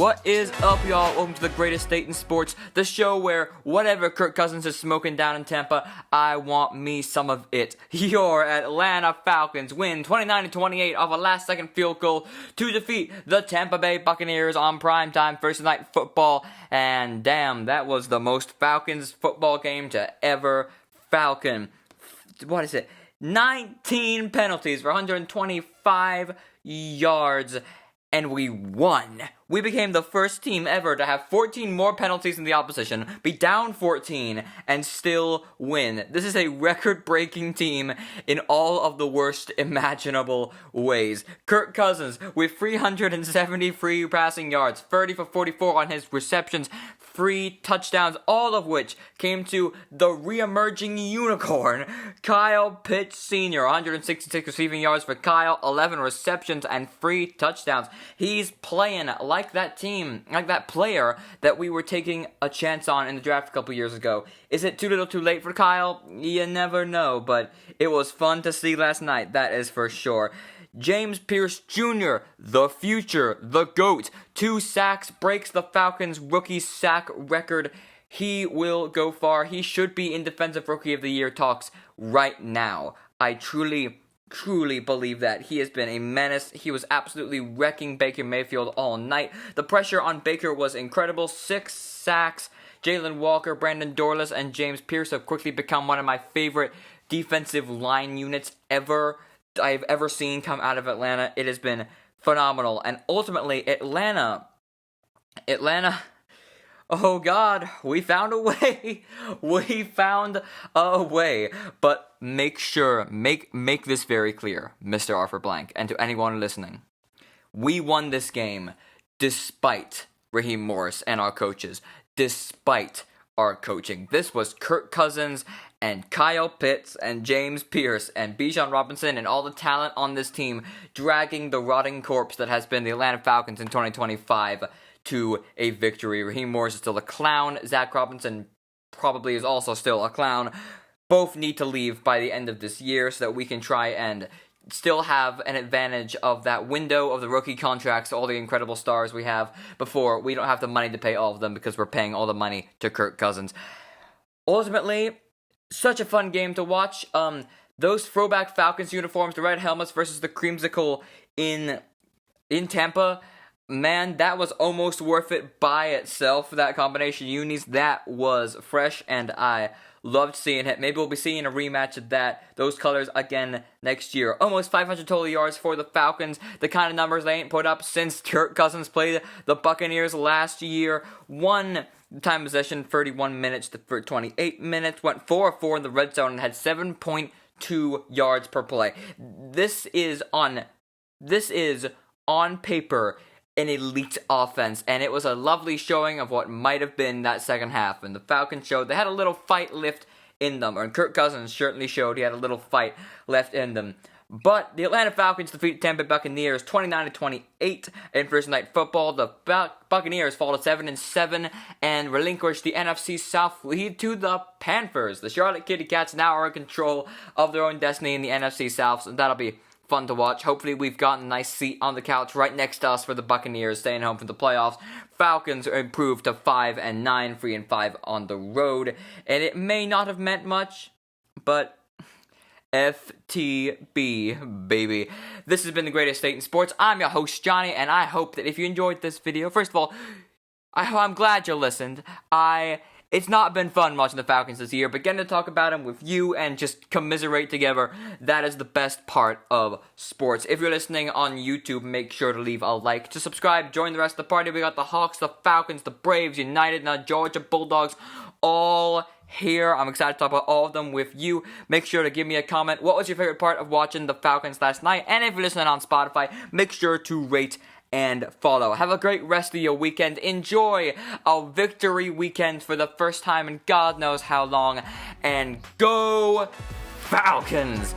What is up, y'all? Welcome to the greatest state in sports, the show where whatever Kirk Cousins is smoking down in Tampa, I want me some of it. Your Atlanta Falcons win 29-28 off a last-second field goal to defeat the Tampa Bay Buccaneers on primetime Thursday Night Football. And damn, that was the most Falcons football game to ever Falcon. What is it? 19 penalties for 125 yards. And we won. We became the first team ever to have 14 more penalties than the opposition, be down 14, and still win. This is a record-breaking team in all of the worst imaginable ways. Kirk Cousins with 370 free passing yards, 30 for 44 on his receptions, 3 touchdowns, all of which came to the re-emerging unicorn, Kyle Pitts Sr. 166 receiving yards for Kyle, 11 receptions, and 3 touchdowns. He's playing like that team, like that player that we were taking a chance on in the draft a couple years ago. Is it too little too late for Kyle? You never know, but it was fun to see last night, that is for sure. James Pearce Jr., the future, the GOAT, 2 sacks, breaks the Falcons' rookie sack record. He will go far. He should be in Defensive Rookie of the Year talks right now. I truly believe that. He has been a menace. He was absolutely wrecking Baker Mayfield all night. The pressure on Baker was incredible. 6 sacks. Jalen Walker, Brandon Dorless, and James Pearce have quickly become one of my favorite defensive line units I've ever seen come out of Atlanta. It has been phenomenal. And ultimately, Atlanta, oh God, we found a way. We found a way. But make sure, make this very clear, Mr. Arthur Blank, and to anyone listening. We won this game despite Raheem Morris and our coaches. Despite our coaching. This was Kirk Cousins and Kyle Pitts and James Pearce and Bijan Robinson and all the talent on this team dragging the rotting corpse that has been the Atlanta Falcons in 2025 to a victory. Raheem Morris is still a clown. Zach Robinson probably is also still a clown. Both need to leave by the end of this year so that we can try and still have an advantage of that window of the rookie contracts, all the incredible stars we have before we don't have the money to pay all of them because we're paying all the money to Kirk Cousins. Ultimately, such a fun game to watch. Those throwback Falcons uniforms, the red helmets versus the creamsicle in Tampa, man, that was almost worth it by itself. That combination unis, that was fresh, and I loved seeing it. Maybe we'll be seeing a rematch of those colors again next year. Almost 500 total yards for the Falcons. The kind of numbers they ain't put up since Kirk Cousins played the Buccaneers last year. 1 time possession, 31 minutes for 28 minutes. Went 4-4 in the red zone and had 7.2 yards per play. This is on paper an elite offense, and it was a lovely showing of what might have been that second half. And the Falcons showed they had a little fight left in them, and Kirk Cousins certainly showed he had a little fight left in them. But the Atlanta Falcons defeat Tampa Bay Buccaneers 29-28 in Thursday Night Football. The Buccaneers fall to 7-7 and relinquish the NFC South lead to the Panthers. The Charlotte Kitty Cats now are in control of their own destiny in the NFC South, so that'll be fun to watch. Hopefully we've gotten a nice seat on the couch right next to us for the Buccaneers staying home for the playoffs. Falcons are improved to 5-9, 3-5 on the road. And it may not have meant much, but FTB, baby. This has been the greatest state in sports. I'm your host, Johnny, and I hope that if you enjoyed this video, first of all, I'm glad you listened. It's not been fun watching the Falcons this year, but getting to talk about them with you and just commiserate together, that is the best part of sports. If you're listening on YouTube, make sure to leave a like, to subscribe, join the rest of the party. We got the Hawks, the Falcons, the Braves, United, and the Georgia Bulldogs all here. I'm excited to talk about all of them with you. Make sure to give me a comment. What was your favorite part of watching the Falcons last night? And if you're listening on Spotify, make sure to rate and follow. Have a great rest of your weekend. Enjoy a victory weekend for the first time in God knows how long. And go Falcons!